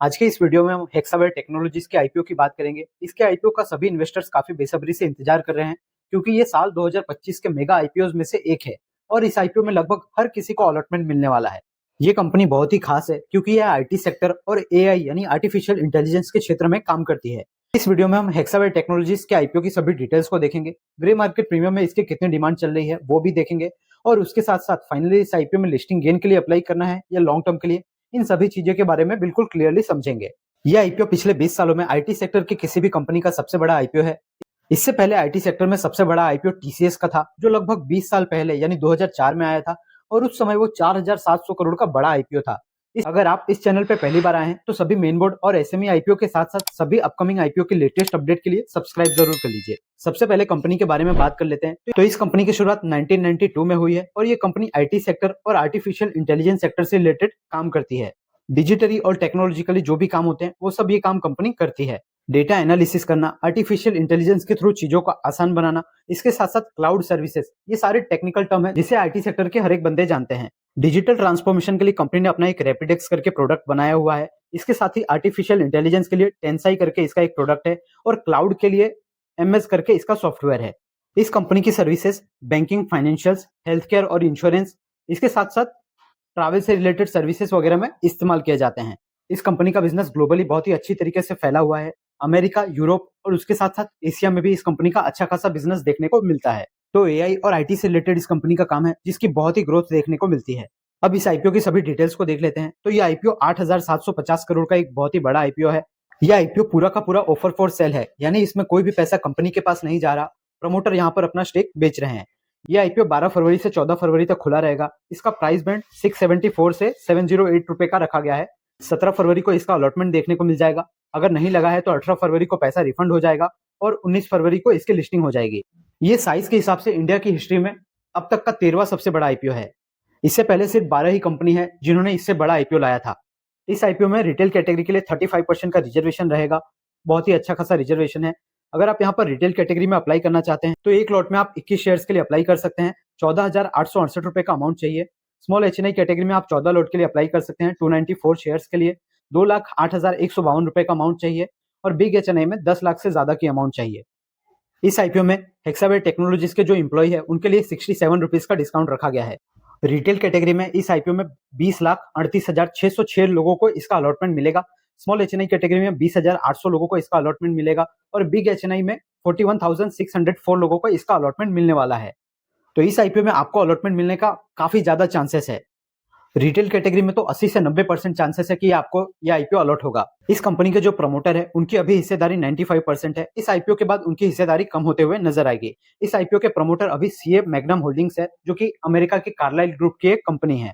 आज के इस वीडियो में हम हेक्सावेयर टेक्नोलॉजीज के आईपीओ की बात करेंगे। इसके आईपीओ का सभी इन्वेस्टर्स काफी बेसब्री से इंतजार कर रहे हैं क्योंकि ये साल 2025 के मेगा आईपीओ में से एक है और इस आईपीओ में लगभग हर किसी को अलॉटमेंट मिलने वाला है। ये कंपनी बहुत ही खास है क्योंकि यह आईटी सेक्टर और एआई यानी आर्टिफिशियल इंटेलिजेंस के क्षेत्र में काम करती है। इस वीडियो में हम हेक्सावेयर टेक्नोलॉजीज के आईपीओ की सभी डिटेल्स को देखेंगे। ग्रे मार्केट प्रीमियम में इसके कितनी डिमांड चल रही है वो भी देखेंगे और उसके साथ साथ फाइनली इस आईपीओ में लिस्टिंग गेन के लिए अप्लाई करना है या लॉन्ग टर्म के लिए, इन सभी चीजों के बारे में बिल्कुल क्लियरली समझेंगे। यह आईपीओ पिछले 20 सालों में आईटी सेक्टर की किसी भी कंपनी का सबसे बड़ा आईपीओ है। इससे पहले आईटी सेक्टर में सबसे बड़ा आईपीओ टीसीएस का था जो लगभग 20 साल पहले यानी 2004 में आया था और उस समय वो 4700 करोड़ का बड़ा आईपीओ था। अगर आप इस चैनल पे पहली बार आए हैं तो सभी मेन बोर्ड और एसएमई आईपीओ के साथ साथ सभी अपकमिंग आईपीओ के लेटेस्ट अपडेट के लिए सब्सक्राइब जरूर कर लीजिए। सबसे पहले कंपनी के बारे में बात कर लेते हैं। तो इस कंपनी की शुरुआत 1992 में हुई है और ये कंपनी आईटी सेक्टर और आर्टिफिशियल इंटेलिजेंस सेक्टर से रिलेटेड काम करती है। डिजिटली और टेक्नोलॉजिकली जो भी काम होते हैं वो सब ये काम कंपनी करती है। डेटा एनालिसिस करना, आर्टिफिशियल इंटेलिजेंस के थ्रू चीजों को आसान बनाना, इसके साथ साथ क्लाउड सर्विसेज, ये सारे टेक्निकल टर्म है जिसे आईटी सेक्टर के हर एक बंदे जानते हैं। डिजिटल ट्रांसफॉर्मेशन के लिए कंपनी ने अपना एक रैपिडेक्स करके प्रोडक्ट बनाया हुआ है। इसके साथ ही आर्टिफिशियल इंटेलिजेंस के लिए टेंसाई करके इसका एक प्रोडक्ट है और क्लाउड के लिए एमएस करके इसका सॉफ्टवेयर है। इस कंपनी की services banking, financials, health care और इंश्योरेंस, इसके साथ साथ ट्रैवल से रिलेटेड सर्विसेज वगैरह में इस्तेमाल किए जाते हैं। इस कंपनी का बिजनेस ग्लोबली बहुत ही अच्छी तरीके से फैला हुआ है। अमेरिका, यूरोप और उसके साथ साथ एशिया में भी इस कंपनी का अच्छा खासा बिजनेस देखने को मिलता है। तो एआई और आईटी से रिलेटेड इस कंपनी का काम है जिसकी बहुत ही ग्रोथ देखने को मिलती है। अब इस आईपीओ की सभी डिटेल्स को देख लेते हैं। तो ये आईपीओ 8750 करोड़ का एक बहुत ही बड़ा आईपीओ है। यह आईपीओ पूरा का पूरा ऑफर फॉर सेल है, यानी इसमें कोई भी पैसा कंपनी के पास नहीं जा रहा। प्रमोटर यहाँ पर अपना स्टेक बेच रहे हैं। यह आईपीओ 12 फरवरी से 14 फरवरी तक खुला रहेगा। इसका प्राइस बैंड 674 से 708 रुपए का रखा गया है। 17 फरवरी को इसका अलॉटमेंट देखने को मिल जाएगा। अगर नहीं लगा है तो 18 फरवरी को पैसा रिफंड हो जाएगा और 19 फरवरी को इसकी लिस्टिंग हो जाएगी। ये साइज के हिसाब से इंडिया की हिस्ट्री में अब तक का 13वां सबसे बड़ा आईपीओ है। इससे पहले सिर्फ 12 ही कंपनी है जिन्होंने इससे बड़ा आईपीओ लाया था। इस आईपीओ में रिटेल कैटेगरी के लिए 35% का रिजर्वेशन रहेगा। बहुत ही अच्छा खासा रिजर्वेशन है। अगर आप यहाँ पर रिटेल कैटेगरी में अप्लाई करना चाहते हैं तो एक लॉट में आप 21 शेयर्स के लिए अप्लाई कर सकते हैं। 14,868 रुपए का अमाउंट चाहिए। स्मॉल एचएनआई कैटेगरी में आप 14 लॉट के लिए अप्लाई कर सकते हैं 294 शेयर्स के लिए। 2,08,152 रुपए का अमाउंट चाहिए और बिग एचएनआई में 10 लाख से ज्यादा की अमाउंट चाहिए। इस आईपीओ में हेक्सावेयर टेक्नोलॉजीज के जो एम्प्लॉय है उनके लिए 67 रुपीज का डिस्काउंट रखा गया है। रिटेल कैटेगरी में इस आईपीओ में 20,38,606 लोगों को इसका अलॉटमेंट मिलेगा। स्मॉल एचएनआई कैटेगरी में 20,800 लोगों को इसका अलॉटमेंट मिलेगा और बिग एचएनआई में 41,604 लोगों को इसका अलॉटमेंट मिलने वाला है। तो इस आईपीओ में आपको अलॉटमेंट मिलने का काफी ज्यादा चांसेस है। रिटेल कैटेगरी में तो 80 से 90% चांसेस है कि आपको ये आईपीओ अलॉट होगा। इस कंपनी के जो प्रमोटर है उनकी अभी हिस्सेदारी 95% है। इस आईपीओ के बाद उनकी हिस्सेदारी कम होते हुए नजर आएगी। इस आईपीओ के प्रमोटर अभी सीए मैग्नम होल्डिंग्स है जो कि अमेरिका के कार्लाइल ग्रुप की एक कंपनी है।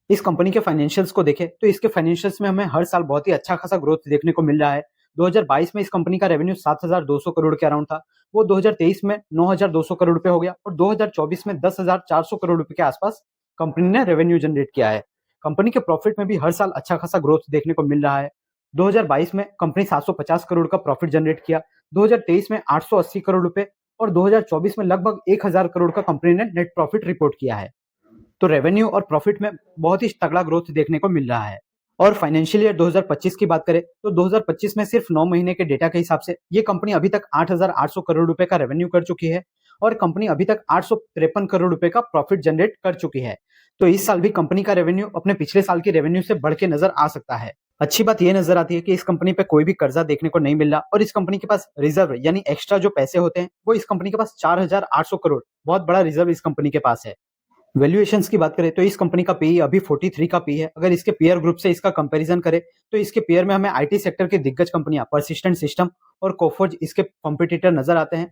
इस कंपनी के फाइनेंशियल्स को देखें तो इसके फाइनेंशियल्स में हमें हर साल बहुत ही अच्छा खासा ग्रोथ देखने को मिल रहा है। 2022 में इस कंपनी का रेवेन्यू 7,200 करोड़ के अराउंड था। वो 2023 में 9,200 करोड़ रुपए हो गया और 2024 में 10,400 करोड़ रुपए के आसपास कंपनी ने रेवेन्यू जनरेट किया है। कंपनी के प्रॉफिट में भी हर साल अच्छा खासा ग्रोथ देखने को मिल रहा है। 2022 में कंपनी 750 करोड़ का प्रॉफिट जनरेट किया, 2023 में 880 करोड़ रुपए और 2024 में लगभग 1,000 करोड़ का कंपनी ने नेट प्रॉफिट रिपोर्ट किया है। तो रेवेन्यू और प्रॉफिट में बहुत ही तगड़ा ग्रोथ देखने को मिल रहा है। और फाइनेंशियल ईयर 2025 की बात करें तो 2025 में सिर्फ 9 महीने के डेटा के हिसाब से ये कंपनी अभी तक 8,800 करोड़ रुपए का रेवेन्यू कर चुकी है और कंपनी अभी तक 853 करोड़ रुपए का प्रॉफिट जनरेट कर चुकी है। तो इस साल भी कंपनी का रेवेन्यू अपने पिछले साल की रेवेन्यू से बढ़ के नजर आ सकता है। अच्छी बात यह नजर आती है कि इस कंपनी पे कोई भी कर्जा देखने को नहीं मिल रहा और इस कंपनी के पास रिजर्व यानी एक्स्ट्रा जो पैसे होते हैं वो इस कंपनी के पास 4,800 करोड़, बहुत बड़ा रिजर्व इस कंपनी के पास है। वैल्यूएशंस की बात करें तो इस कंपनी का पी अभी 43 का पी है। अगर इसके पेयर ग्रुप से इसका कंपैरिजन करें तो इसके पेयर में हमें आईटी सेक्टर के दिग्गज कंपनियां परसिस्टेंट सिस्टम और कोफोर्ज इसके कॉम्पिटिटर नजर आते हैं।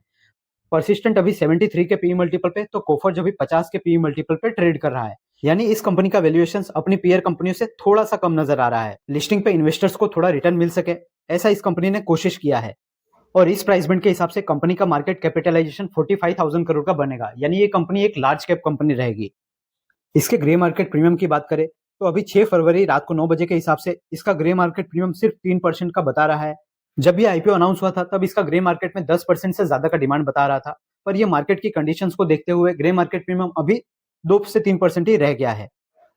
परसिस्टेंट अभी 73 के पी मल्टीपल पे तो कोफोर्ज अभी 50 के पी मल्टीपल पे ट्रेड कर रहा है। यानी इस कंपनी का वैल्यूएशंस अपनी पेयर कंपनियों से थोड़ा सा कम नजर आ रहा है। लिस्टिंग पे इन्वेस्टर्स को थोड़ा रिटर्न मिल सके ऐसा इस कंपनी ने कोशिश किया है और इस प्राइस बैंड के हिसाब से कंपनी का मार्केट कैपिटलाइजेशन 45,000 करोड़ का बनेगा। यानी ये कंपनी एक लार्ज कैप कंपनी रहेगी। इसके ग्रे मार्केट प्रीमियम की बात करें तो अभी 6 फरवरी रात को 9 बजे के हिसाब से इसका ग्रे मार्केट प्रीमियम सिर्फ 3% का बता रहा है। जब ये आईपीओ अनाउंस हुआ था तब इसका ग्रे मार्केट में 10% से ज्यादा का डिमांड बता रहा था, पर ये मार्केट की कंडीशंस को देखते हुए ग्रे मार्केट प्रीमियम अभी 2 से 3% ही रह गया है।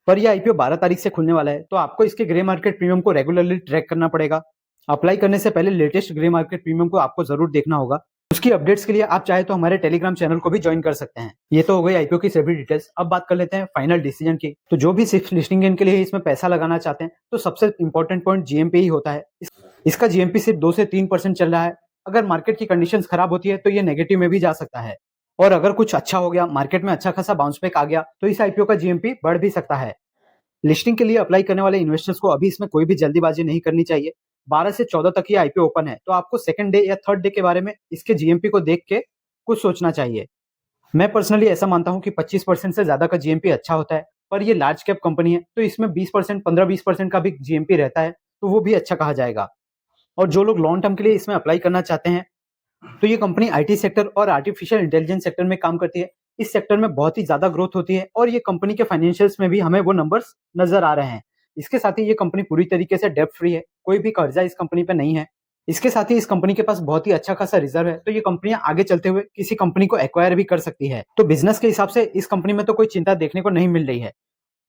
पर यह आईपीओ 12 तारीख से खुलने वाला है, तो आपको इसके ग्रे मार्केट प्रीमियम को रेगुलरली ट्रैक करना पड़ेगा। अप्लाई करने से पहले लेटेस्ट ग्रे मार्केट प्रीमियम को आपको जरूर देखना होगा। उसकी अपडेट्स के लिए आप चाहे तो हमारे टेलीग्राम चैनल को भी ज्वाइन कर सकते हैं। ये तो हो गई आईपीओ की सभी डिटेल्स। अब बात कर लेते हैं फाइनल डिसीजन की। तो जो भी सिर्फ लिस्टिंग गेन के लिए इसमें पैसा लगाना चाहते हैं, तो सबसे इंपॉर्टेंट पॉइंट जीएमपी ही होता है। इसका जीएमपी सिर्फ 2 से 3% चल रहा है। अगर मार्केट की कंडीशंस खराब होती है तो ये नेगेटिव में भी जा सकता है, और अगर कुछ अच्छा हो गया, मार्केट में अच्छा खासा बाउंस बैक आ गया, तो इस आईपीओ का जीएमपी बढ़ भी सकता है। लिस्टिंग के लिए अप्लाई करने वाले इन्वेस्टर्स को अभी इसमें कोई भी जल्दीबाजी नहीं करनी चाहिए। 12 से 14 तक ये आईपीओ ओपन है, तो आपको सेकंड डे या थर्ड डे के बारे में इसके जीएमपी को देख के कुछ सोचना चाहिए। मैं पर्सनली ऐसा मानता हूं कि 25% से ज्यादा का जीएमपी अच्छा होता है, पर ये लार्ज कैप कंपनी है, तो इसमें 20%, 15-20% का भी जीएमपी रहता है, तो वो भी अच्छा कहा जाएगा। और जो लोग लॉन्ग टर्म के लिए इसमें अप्लाई करना चाहते हैं, तो ये कंपनी आईटी सेक्टर और आर्टिफिशियल इंटेलिजेंस सेक्टर में काम करती है। इस सेक्टर में बहुत ही ज्यादा ग्रोथ होती है, और ये कंपनी के फाइनेंशियल्स में भी हमें वो नंबर्स नजर आ रहे हैं। इसके साथ ही ये कंपनी पूरी तरीके से डेब्ट फ्री है, कोई भी कर्जा इस कंपनी पे नहीं है। इसके साथ ही इस कंपनी के पास बहुत ही अच्छा खासा रिजर्व है, तो ये कंपनियां आगे चलते हुए किसी कंपनी को एक्वायर भी कर सकती है। तो बिजनेस के हिसाब से इस कंपनी में तो कोई चिंता देखने को नहीं मिल रही है।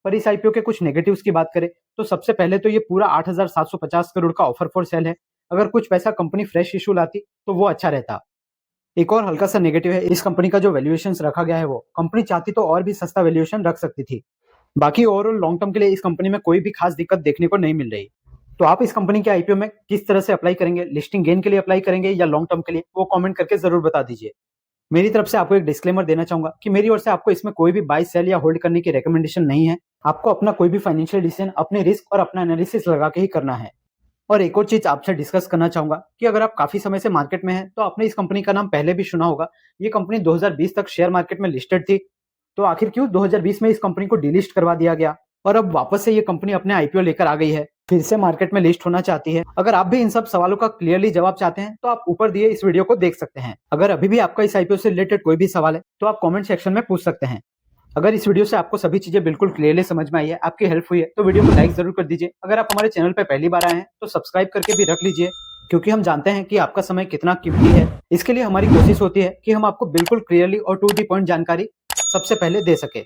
पर इस आईपीओ के कुछ नेगेटिव्स की बात करें, तो सबसे पहले तो ये पूरा 8,750 करोड़ का ऑफर फॉर सेल है। अगर कुछ पैसा कंपनी फ्रेश इशू लाती तो वो अच्छा रहता। एक और हल्का सा नेगेटिव है, इस कंपनी का जो वैल्यूएशन रखा गया है, वो कंपनी चाहती तो और भी सस्ता वैल्यूएशन रख सकती थी। बाकी ओवरऑल लॉन्ग टर्म के लिए इस कंपनी में कोई भी खास दिक्कत देखने को नहीं मिल रही। तो आप इस कंपनी के आईपीओ में किस तरह से अप्लाई करेंगे, लिस्टिंग गेन के लिए अप्लाई करेंगे या लॉन्ग टर्म के लिए, वो कमेंट करके जरूर बता दीजिए। मेरी तरफ से आपको एक डिस्क्लेमर देना चाहूंगा कि मेरी ओर से आपको इसमें कोई भी बाय, सेल या होल्ड करने की रिकमेंडेशन नहीं है। आपको अपना कोई भी फाइनेंशियल डिसीजन अपने रिस्क और अपना एनालिसिस लगा के ही करना है। और एक और चीज आपसे डिस्कस करना चाहूंगा कि अगर आप काफी समय से मार्केट में हैं, तो आपने इस कंपनी का नाम पहले भी सुना होगा। ये कंपनी 2020 तक शेयर मार्केट में लिस्टेड थी, तो आखिर क्यों 2020 में इस कंपनी को डिलिस्ट करवा दिया गया, और अब वापस से ये कंपनी अपने आईपीओ लेकर आ गई है, फिर से मार्केट में लिस्ट होना चाहती है। अगर आप भी इन सब सवालों का क्लियरली जवाब चाहते हैं, तो आप ऊपर दिए इस वीडियो को देख सकते हैं। अगर अभी भी आपका इस आईपीओ से रिलेटेड कोई भी सवाल है, तो आप कमेंट सेक्शन में पूछ सकते हैं। अगर इस वीडियो से आपको सभी चीजें बिल्कुल क्लियरली समझ में आई है, आपकी हेल्प हुई है, तो वीडियो को लाइक जरूर कर दीजिए। अगर आप हमारे चैनल पर पहली बार आए हैं, तो सब्सक्राइब करके भी रख लीजिए, क्योंकि हम जानते हैं कि आपका समय कितना कीमती है। इसके लिए हमारी कोशिश होती है कि हम आपको बिल्कुल क्लियरली और टू दी पॉइंट जानकारी सबसे पहले दे सके।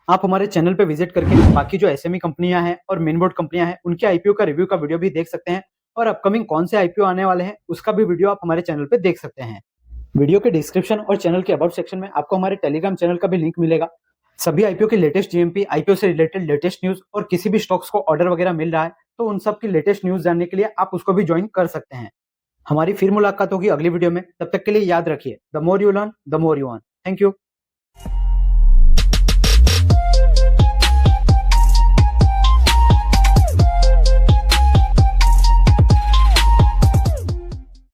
आप हमारे चैनल पे विजिट करके बाकी जो एसएमई कंपनियां हैं और मेन बोर्ड कंपनियां हैं, उनके आईपीओ का रिव्यू का वीडियो भी देख सकते हैं, और अपकमिंग कौन से आईपीओ आने वाले हैं उसका भी वीडियो आप हमारे चैनल पे देख सकते हैं। वीडियो के डिस्क्रिप्शन और चैनल के अबाउट सेक्शन में आपको हमारे टेलीग्राम चैनल का भी लिंक मिलेगा। सभी आईपीओ के लेटेस्ट जीएमपी, आईपीओ से रिलेटेड लेटेस्ट न्यूज, और किसी भी स्टॉक्स को ऑर्डर वगैरह मिल रहा है, तो उन सब की लेटेस्ट न्यूज जानने के लिए आप उसको भी ज्वाइन कर सकते हैं। हमारी फिर मुलाकात होगी अगली वीडियो में। तब तक के लिए याद रखिए, the more you learn the more you earn. Thank you.